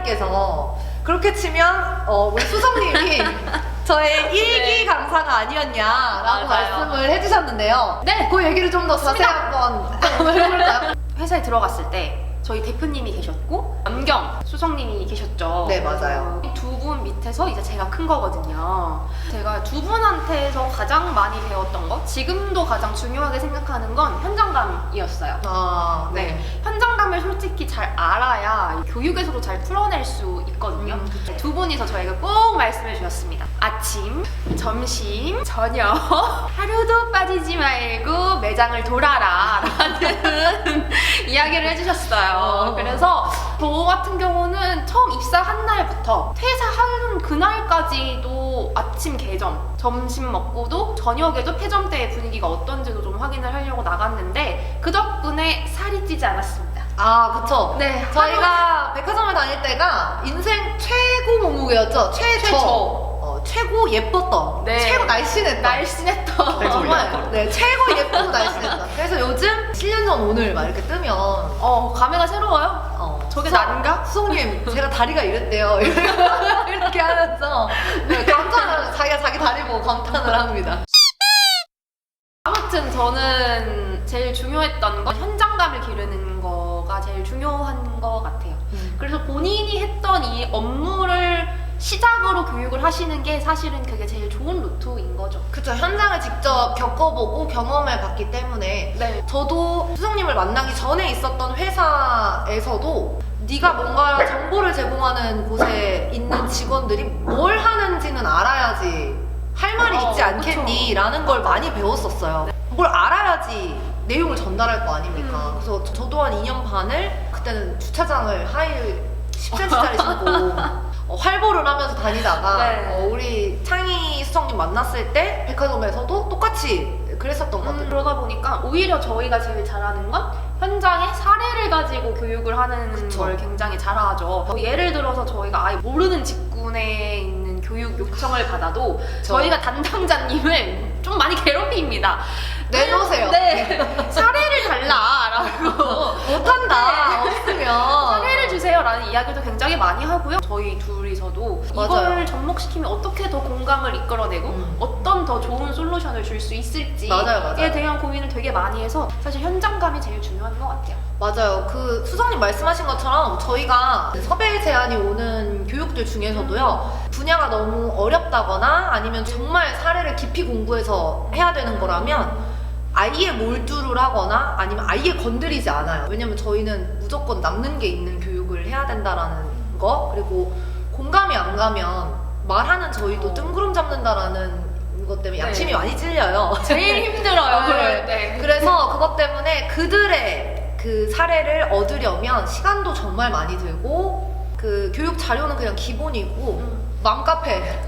수장님께서 그렇게 치면 우리 수성님이 저의 일기 강사가 아니었냐라고 맞아요. 말씀을 해주셨는데요. 네. 그 얘기를 좀 더 자세히 한번 해볼까요? 회사에 들어갔을 때 저희 대표님이 계셨고 연경 수석님이 계셨죠. 네, 맞아요. 두 분 밑에서 이제 제가 큰 거거든요. 제가 두 분한테서 가장 많이 배웠던 거, 지금도 가장 중요하게 생각하는 건 현장감이었어요. 아, 네, 현장감을 솔직히 잘 알아야 교육에서도 잘 풀어낼 수 있거든요. 그쵸. 두 분이서 저에게 꼭 말씀해 주셨습니다. 아침, 점심, 저녁 하루도 빠지지 말고 매장을 돌아라 라는 이야기를 해주셨어요. 그래서 저 같은 경우는 처음 입사한 날부터 퇴사하는 그날까지도 아침 개점, 점심 먹고도 저녁에도 폐점대의 분위기가 어떤지도 좀 확인을 하려고 나갔는데 그 덕분에 살이 찌지 않았습니다. 아, 그쵸. 네, 저희가 백화점을 다닐 때가 인생 최고 몸무게였죠. 최고 예뻤던, 네. 최고 날씬했던. 날씬했던 최고 정말, 예뻤던. 네, 최고 예쁘고 날씬했던. 그래서 요즘 7년 전 오늘 막 이렇게 뜨면 감회가 새로워요? 저게 난가? 수성님, 제가 다리가 이랬대요. 이렇게 하면서 감탄을, 자기가 자기 다리 보고 감탄을 합니다. 아무튼 저는 제일 중요했던 건 현장감을 기르는 거가 제일 중요한 것 같아요. 그래서 본인이 했던 이 업무를 시작으로 교육을 하시는 게 사실은 그게 제일 좋은 루트인 거죠. 그쵸, 현장을 직접 겪어보고 경험해 봤기 때문에 네. 저도 수성님을 만나기 전에 있었던 회사에서도 네가 뭔가 정보를 제공하는 곳에 있는 직원들이 뭘 하는지는 알아야지 할 말이 있지 않겠니? 라는 걸 많이 배웠었어요. 뭘 알아야지 내용을 전달할 거 아닙니까? 그래서 저도 한 2년 반을 그때는 주차장을 하일 10cm짜리 신고 활보를 하면서 다니다가 네. 우리 창희 수석님 만났을 때 백화점에서도 똑같이 그랬었던 것 같아요. 그러다 보니까 오히려 저희가 제일 잘하는 건 현장의 사례를 가지고 교육을 하는 그쵸. 걸 굉장히 잘하죠. 예를 들어서 저희가 아예 모르는 직군에 있는 교육 요청을 받아도 저희가 담당자님을 좀 많이 괴롭힙니다. 내놓으세요. 네. 사례를 달라라고. 못한다. 없으면. 사례를 주세요라는 이야기도 굉장히 많이 하고요. 저희 둘이서도 맞아요. 이걸 접목시키면 어떻게 더 공감을 이끌어내고 어떤 더 좋은 솔루션을 줄 수 있을지에 맞아요. 대한 고민을 되게 많이 해서 사실 현장감이 제일 중요한 것 같아요. 맞아요. 그 수석님 말씀하신 것처럼 저희가 섭외 제안이 오는 교육들 중에서도요, 분야가 너무 어렵다거나 아니면 정말 사례를 깊이 공부해서 해야 되는 거라면 아예 몰두를 하거나 아니면 아예 건드리지 않아요. 왜냐면 저희는 무조건 남는 게 있는 교육을 해야 된다라는 거, 그리고 공감이 안 가면 말하는 저희도 뜬구름 잡는다라는 것 때문에 양심이 많이 찔려요. 제일 힘들어요. 네. 그럴 때. 그래서 그것 때문에 그들의 그 사례를 얻으려면 시간도 정말 많이 들고, 그 교육 자료는 그냥 기본이고 맘카페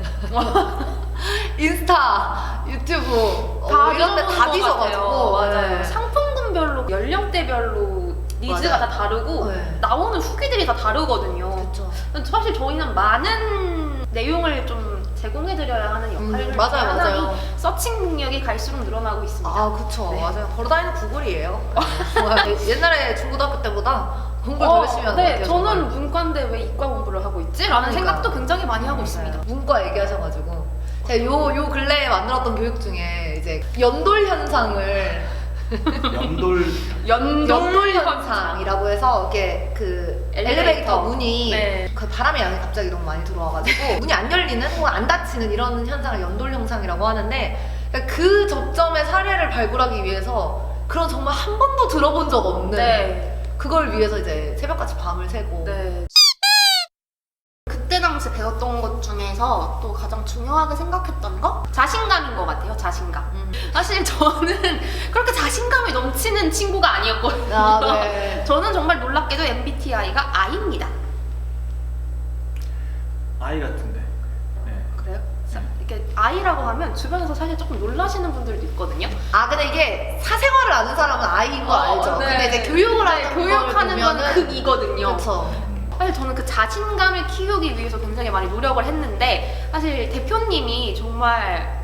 인스타, 유튜브 이런 데 다 뒤져가지고. 맞아요. 네. 상품군별로 연령대별로 니즈가 맞아요. 다 다르고 네. 나오는 후기들이 다 다르거든요. 그렇죠. 사실 저희는 많은 내용을 좀 제공해드려야 하는 역할을 맞아요, 하나니 맞아요. 서칭 능력이 갈수록 늘어나고 있습니다. 아, 그쵸. 네. 맞아요. 걸어다니는 구글이에요. 정말 옛날에 중고등학교 때보다 공부를 더 열심히 하는 것 네, 같아요. 저는 정말. 문과인데 왜 이과 공부를 하고 있지? 라는 그러니까요. 생각도 굉장히 많이 하고 있습니다. 문과 얘기하셔가지고 제가 요 근래에 만들었던 교육 중에 이제 연돌 현상을 연돌 현상이라고 해서 이렇게 그 엘리베이터 문이 네. 그 바람의 양이 갑자기 너무 많이 들어와가지고 문이 안 열리는 혹은 안 닫히는 이런 현상을 연돌 현상이라고 하는데, 그러니까 그 접점의 사례를 발굴하기 위해서 그런 정말 한 번도 들어본 적 없는 네. 그걸 위해서 이제 새벽같이 밤을 새고. 네. 그때 당시 배웠던 것 중에서 또 가장 중요하게 생각했던 거? 자신감인 것 같아요, 자신감. 사실 저는 그렇게 자신감이 넘치는 친구가 아니었거든요. 아, 네. 저는 정말 놀랍게도 MBTI가 I입니다. 아이 같은데. 네. 그래요? 이렇게 I라고 하면 주변에서 사실 조금 놀라시는 분들도 있거든요. 아, 근데 이게 사생활을 아는 사람은 아이인 거 알죠? 네. 근데 이제 교육을 하는 교육하는 건 극이거든요. 그쵸. 사실 저는 그 자신감을 키우기 위해서 굉장히 많이 노력을 했는데 사실 대표님이 정말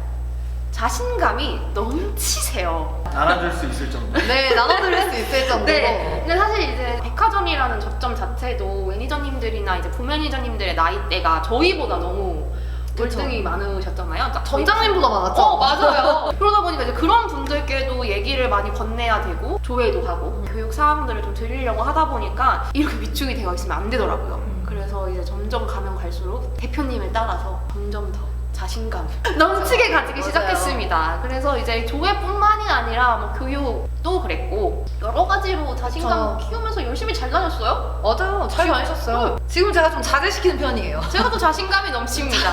자신감이 넘치세요. 나눠줄 수 있을 정도. 네, 나눠드릴 수 있을 정도로. 네. 근데 사실 이제 백화점 10년이라는 저점 자체도 매니저님들이나 이제 부매니저님들의 나이대가 저희보다 너무 그쵸. 월등히 많으셨잖아요. 전장님보다 많았죠? 맞아요. 그러다 보니까 이제 그런 분들께도 얘기를 많이 건네야 되고 조회도 하고 교육 사항들을 좀 드리려고 하다 보니까 이렇게 위축이 되어 있으면 안 되더라고요. 그래서 이제 점점 가면 갈수록 대표님을 따라서 점점 더 자신감 넘치게 가지기 맞아요. 시작했습니다. 그래서 이제 조회뿐만이 아니라 뭐 교육도 그랬고 여러 가지로 자신감 키우면서 열심히 잘 다녔어요. 맞아요. 잘 다니셨어요. 지금 제가 좀 자제시키는 편이에요. 제가 또 자신감이 넘칩니다.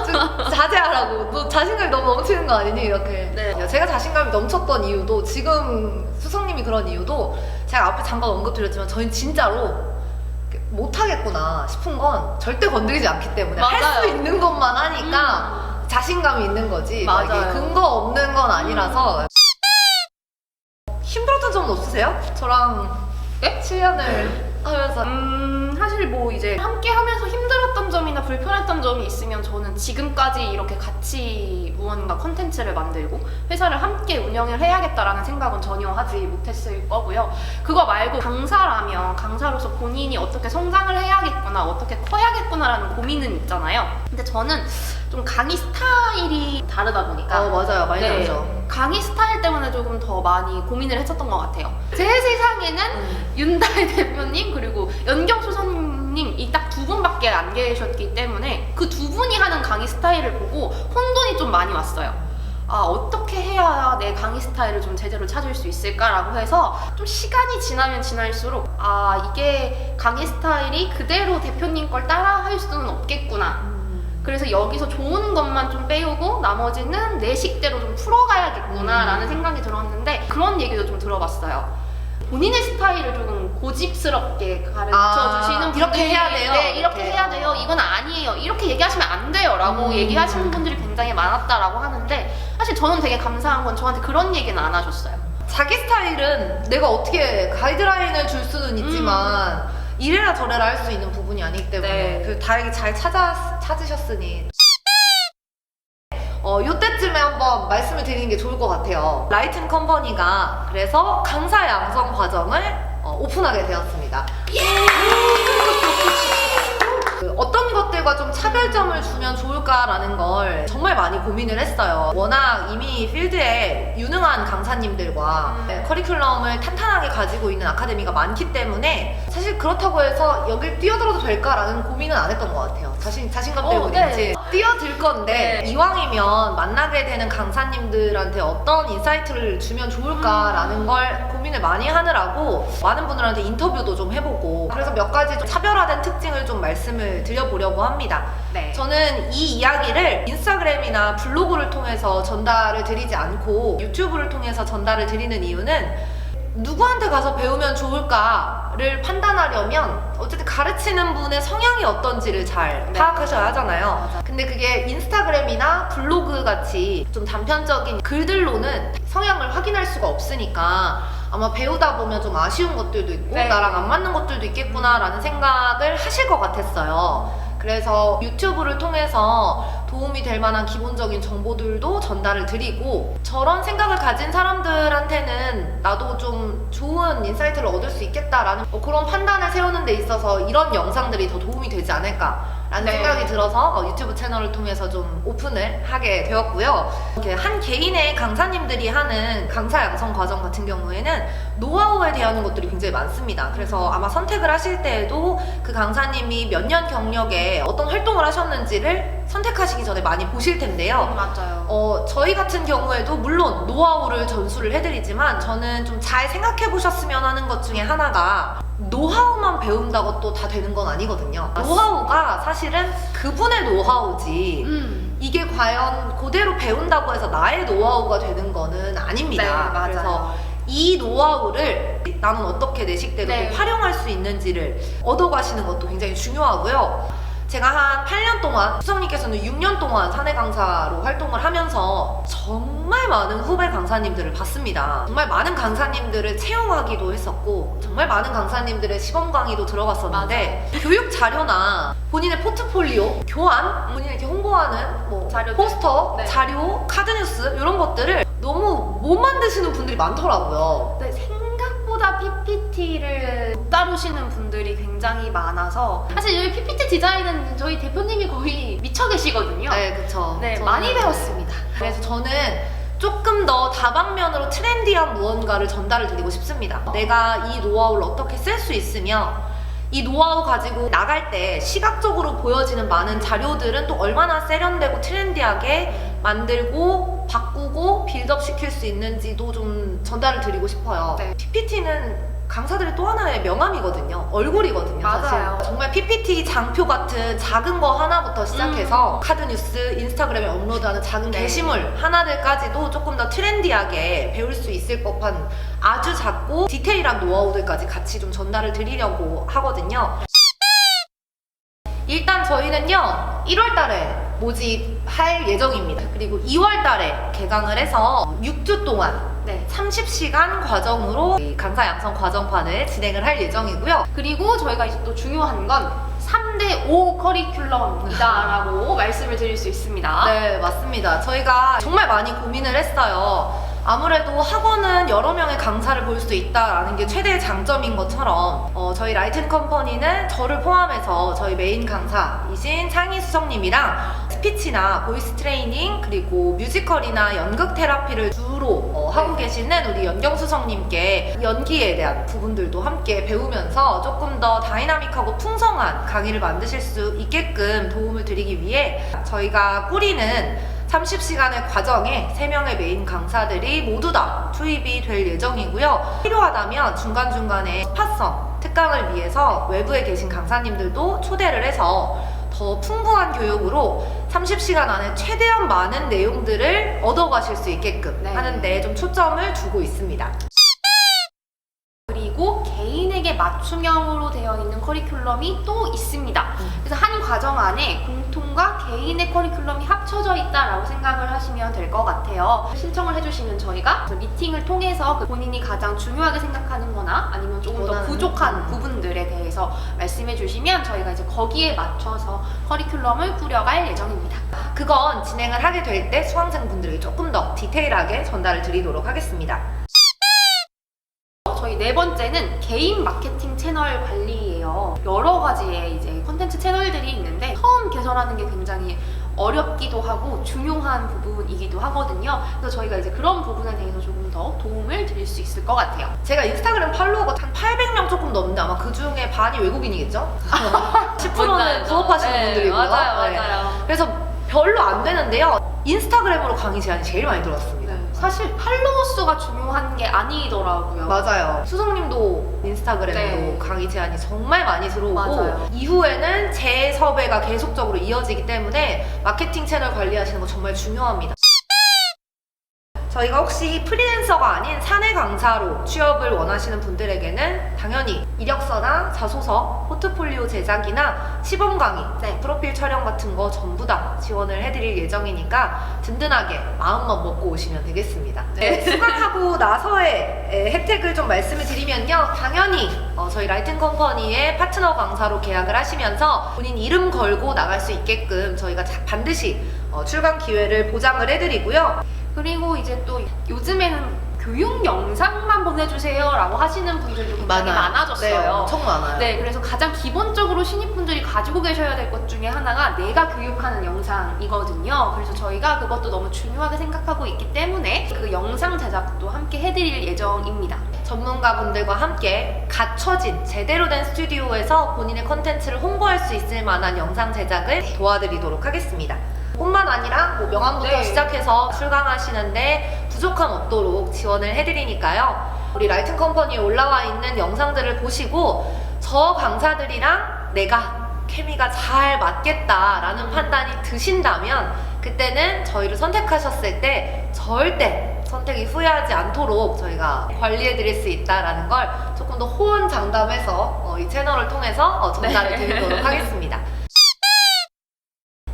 좀 자제하라고. 너 자신감이 너무 넘치는 거 아니니? 이렇게. 네. 제가 자신감이 넘쳤던 이유도 지금 수성님이 그런 이유도 제가 앞에 잠깐 언급드렸지만 저희는 진짜로 못하겠구나 싶은 건 절대 건드리지 않기 때문에 할 맞아요. 수 있는 것만 하니까 자신감이 있는 거지. 막 이게 맞아요. 근거 없는 건 아니라서. 힘들었던 점은 없으세요? 저랑 네? 7년을 하면서 사실 뭐 이제 함께 하면서 힘들었던 점이나 불편했던 점이 있으면 저는 지금까지 이렇게 같이 무언가 컨텐츠를 만들고 회사를 함께 운영을 해야겠다라는 생각은 전혀 하지 못했을 거고요. 그거 말고 강사라면 강사로서 본인이 어떻게 성장을 해야겠구나, 어떻게 커야겠구나라는 고민은 있잖아요. 근데 저는 좀 강의 스타일이 다르다 보니까 맞아요. 많이 네. 다르죠. 강의 스타일 때문에 조금 더 많이 고민을 했었던 것 같아요. 제 세상에는 윤다혜 대표님 그리고 연경수 선생님 이 딱 두 분밖에 안 계셨기 때문에 그 두 분이 하는 강의 스타일을 보고 혼돈이 좀 많이 왔어요. 아, 어떻게 해야 내 강의 스타일을 좀 제대로 찾을 수 있을까라고 해서 좀 시간이 지나면 지날수록 아, 이게 강의 스타일이 그대로 대표님 걸 따라 할 수는 없겠구나. 그래서 여기서 좋은 것만 좀 빼오고 나머지는 내 식대로 좀 풀어가야겠구나 라는 생각이 들었는데 그런 얘기도 좀 들어봤어요. 본인의 스타일을 조금 고집스럽게 가르쳐주시는 분들이 이렇게 해야 돼요. 네, 이렇게 해야 돼요. 이건 아니에요. 이렇게 얘기하시면 안 돼요. 라고 얘기하시는 분들이 굉장히 많았다라고 하는데 사실 저는 되게 감사한 건 저한테 그런 얘기는 안 하셨어요. 자기 스타일은 내가 어떻게 가이드라인을 줄 수는 있지만 이래라 저래라 할 수 있는 부분이 아니기 때문에 네. 그 다행히 잘 찾으셨으니 요때쯤에 한번 말씀을 드리는 게 좋을 것 같아요. 라이튼 컴퍼니가 그래서 강사 양성 과정을 오픈하게 되었습니다. 어떤 것들과 좀 차별점을 주면 좋을까라는 걸 정말 많이 고민을 했어요. 워낙 이미 필드에 유능한 강사님들과 커리큘럼을 탄탄하게 가지고 있는 아카데미가 많기 때문에 사실 그렇다고 해서 여길 뛰어들어도 될까라는 고민은 안 했던 것 같아요. 자신감 때문인지. 뛰어들 건데 이왕이면 만나게 되는 강사님들한테 어떤 인사이트를 주면 좋을까라는 걸 고민을 많이 하느라고 많은 분들한테 인터뷰도 좀 해보고 그래서 몇 가지 좀 차별화된 특징을 좀 말씀을 드려보려고 합니다. 네. 저는 이 이야기를 인스타그램이나 블로그를 통해서 전달을 드리지 않고 유튜브를 통해서 전달을 드리는 이유는 누구한테 가서 배우면 좋을까를 판단하려면 어쨌든 가르치는 분의 성향이 어떤지를 잘 파악하셔야 하잖아요. 맞아. 근데 그게 인스타그램이나 블로그 같이 좀 단편적인 글들로는 성향을 확인할 수가 없으니까 아마 배우다 보면 좀 아쉬운 것들도 있고 네. 나랑 안 맞는 것들도 있겠구나라는 생각을 하실 것 같았어요. 그래서 유튜브를 통해서 도움이 될 만한 기본적인 정보들도 전달을 드리고 저런 생각을 가진 사람들한테는 나도 좀 좋은 인사이트를 얻을 수 있겠다라는 그런 판단을 세우는 데 있어서 이런 영상들이 더 도움이 되지 않을까라는 생각이 들어서 유튜브 채널을 통해서 좀 오픈을 하게 되었고요. 이렇게 한 개인의 강사님들이 하는 강사 양성 과정 같은 경우에는 노하우에 대한 것들이 굉장히 많습니다. 그래서 아마 선택을 하실 때에도 그 강사님이 몇 년 경력에 어떤 활동을 하셨는지를 선택하시기 전에 많이 보실 텐데요. 맞아요. 저희 같은 경우에도 물론 노하우를 전수를 해드리지만 저는 좀 잘 생각해 보셨으면 하는 것 중에 하나가 노하우만 배운다고 또 다 되는 건 아니거든요. 노하우가 사실은 그분의 노하우지 이게 과연 그대로 배운다고 해서 나의 노하우가 되는 거는 아닙니다. 네, 맞아요. 그래서 이 노하우를 나는 어떻게 내 식대로 네. 활용할 수 있는지를 얻어가시는 것도 굉장히 중요하고요. 제가 한 8년 동안, 수성님께서는 6년 동안 사내 강사로 활동을 하면서 정말 많은 후배 강사님들을 봤습니다. 정말 많은 강사님들을 채용하기도 했었고 정말 많은 강사님들의 시범 강의도 들어갔었는데 교육 자료나 본인의 포트폴리오, 교환, 본인이 이렇게 홍보하는 뭐 자료들. 포스터, 네. 자료, 카드뉴스 이런 것들을 너무 못 만드시는 분들이 많더라고요. 네, 생각보다 생보다 PPT를 못 다루시는 분들이 굉장히 많아서 사실 여기 PPT 디자인은 저희 대표님이 거의 미쳐 계시거든요. 네, 그쵸. 네, 저는 많이 배웠습니다. 그래서 저는 조금 더 다방면으로 트렌디한 무언가를 전달을 드리고 싶습니다. 내가 이 노하우를 어떻게 쓸 수 있으며 이 노하우 가지고 나갈 때 시각적으로 보여지는 많은 자료들은 또 얼마나 세련되고 트렌디하게 만들고 바꾸고 빌드업 시킬 수 있는지도 좀 전달을 드리고 싶어요. 네. PPT는 강사들의 또 하나의 명함이거든요. 얼굴이거든요. 맞아요. 사실. 정말 PPT 장표 같은 작은 거 하나부터 시작해서 카드 뉴스, 인스타그램에 업로드하는 작은 네. 게시물 하나들까지도 조금 더 트렌디하게 배울 수 있을 법한 아주 작고 디테일한 노하우들까지 같이 좀 전달을 드리려고 하거든요. 일단 저희는요 1월 달에 모집할 예정입니다. 그리고 2월 달에 개강을 해서 6주 동안 네. 30시간 과정으로 이 강사 양성 과정판을 진행을 할 예정이고요. 그리고 저희가 이제 또 중요한 건 3대5 커리큘럼이다라고 말씀을 드릴 수 있습니다. 네, 맞습니다. 저희가 정말 많이 고민을 했어요. 아무래도 학원은 여러 명의 강사를 볼 수 있다라는 게 최대의 장점인 것처럼 저희 라이튼 컴퍼니는 저를 포함해서 저희 메인 강사이신 창희 수석님이랑 스피치나 보이스 트레이닝 그리고 뮤지컬이나 연극 테라피를 주로 하고 계시는 우리 연경 수석님께 연기에 대한 부분들도 함께 배우면서 조금 더 다이나믹하고 풍성한 강의를 만드실 수 있게끔 도움을 드리기 위해 저희가 꾸리는 30시간의 과정에 3명의 메인 강사들이 모두 다 투입이 될 예정이고요. 필요하다면 중간중간에 스팟성 특강을 위해서 외부에 계신 강사님들도 초대를 해서 더 풍부한 교육으로 30시간 안에 최대한 많은 내용들을 얻어가실 수 있게끔 네. 하는데 좀 초점을 두고 있습니다. 그리고 개인에게 맞춤형으로 되어 있는 커리큘럼이 또 있습니다. 그래서 한 과정 안에 공통과 개인의 커리큘럼이 합쳐져 있다라고 생각을 하시면 될 것 같아요. 신청을 해주시면 저희가 미팅을 통해서 본인이 가장 중요하게 생각하는 거나 아니면 조금 더 원하는 부족한 부분들에 대해서 말씀해 주시면 저희가 이제 거기에 맞춰서 커리큘럼을 꾸려갈 예정입니다. 그건 진행을 하게 될 때 수강생분들에게 조금 더 디테일하게 전달을 드리도록 하겠습니다. 저희 네 번째는 개인 마케팅 채널 관리예요. 여러 가지의 이제 컨텐츠 채널들이 있는데 처음 개설하는 게 굉장히 어렵기도 하고 중요한 부분이기도 하거든요. 그래서 저희가 이제 그런 부분에 대해서 조금 더 도움을 드릴 수 있을 것 같아요. 제가 인스타그램 팔로워가 한 800명 조금 넘는데 아마 그 중에 반이 외국인이겠죠? 10%는 부업하시는 분들이고요. 맞아요, 네. 맞아요. 그래서 별로 안 되는데요. 인스타그램으로 강의 제안이 제일 많이 들어왔습니다. 사실 팔로워 수가 중요한 게 아니더라고요. 맞아요. 수석님도 인스타그램으로 네. 강의 제안이 정말 많이 들어오고 맞아요. 이후에는 재 섭외가 계속적으로 이어지기 때문에 마케팅 채널 관리하시는 거 정말 중요합니다. 저희가 혹시 프리랜서가 아닌 사내 강사로 취업을 원하시는 분들에게는 당연히 이력서나 자소서, 포트폴리오 제작이나 시범 강의, 네. 프로필 촬영 같은 거 전부 다 지원을 해드릴 예정이니까 든든하게 마음만 먹고 오시면 되겠습니다. 네, 수강하고 나서의 혜택을 좀 말씀을 드리면요. 당연히 저희 라이튼 컴퍼니의 파트너 강사로 계약을 하시면서 본인 이름 걸고 나갈 수 있게끔 저희가 반드시 출강 기회를 보장을 해드리고요. 그리고 이제 또 요즘에는 교육 영상만 보내주세요 라고 하시는 분들도 굉장히 많아졌어요. 네, 엄청 많아요. 네, 그래서 가장 기본적으로 신입분들이 가지고 계셔야 될 것 중에 하나가 내가 교육하는 영상이거든요. 그래서 저희가 그것도 너무 중요하게 생각하고 있기 때문에 그 영상 제작도 함께 해드릴 예정입니다. 전문가분들과 함께 갖춰진 제대로 된 스튜디오에서 본인의 컨텐츠를 홍보할 수 있을 만한 영상 제작을 도와드리도록 하겠습니다. 뿐만 아니라 뭐 명함부터 네. 시작해서 출강하시는데 부족함 없도록 지원을 해드리니까요. 우리 라이튼 컴퍼니에 올라와 있는 영상들을 보시고 저 강사들이랑 내가 케미가 잘 맞겠다라는 판단이 드신다면 그때는 저희를 선택하셨을 때 절대 선택이 후회하지 않도록 저희가 관리해드릴 수 있다는 걸 조금 더 호언장담해서 이 채널을 통해서 전달을 드리도록 하겠습니다.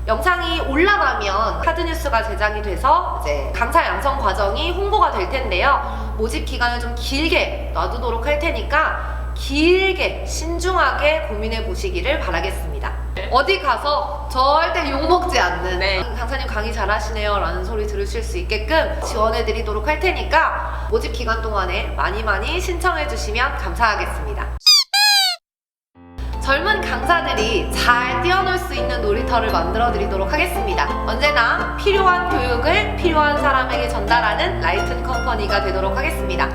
영상이 올라가면 카드뉴스가 제작이 돼서 이제 강사 양성 과정이 홍보가 될 텐데요. 모집 기간을 좀 길게 놔두도록 할 테니까 길게 신중하게 고민해 보시기를 바라겠습니다. 네. 어디 가서 절대 욕먹지 않는 네. 강사님 강의 잘하시네요 라는 소리 들으실 수 있게끔 지원해드리도록 할 테니까 모집 기간 동안에 많이 신청해주시면 감사하겠습니다. 젊은 강사들이 잘 뛰어놀 수 있는 놀이터를 만들어 드리도록 하겠습니다. 언제나 필요한 교육을 필요한 사람에게 전달하는 라이튼 컴퍼니가 되도록 하겠습니다.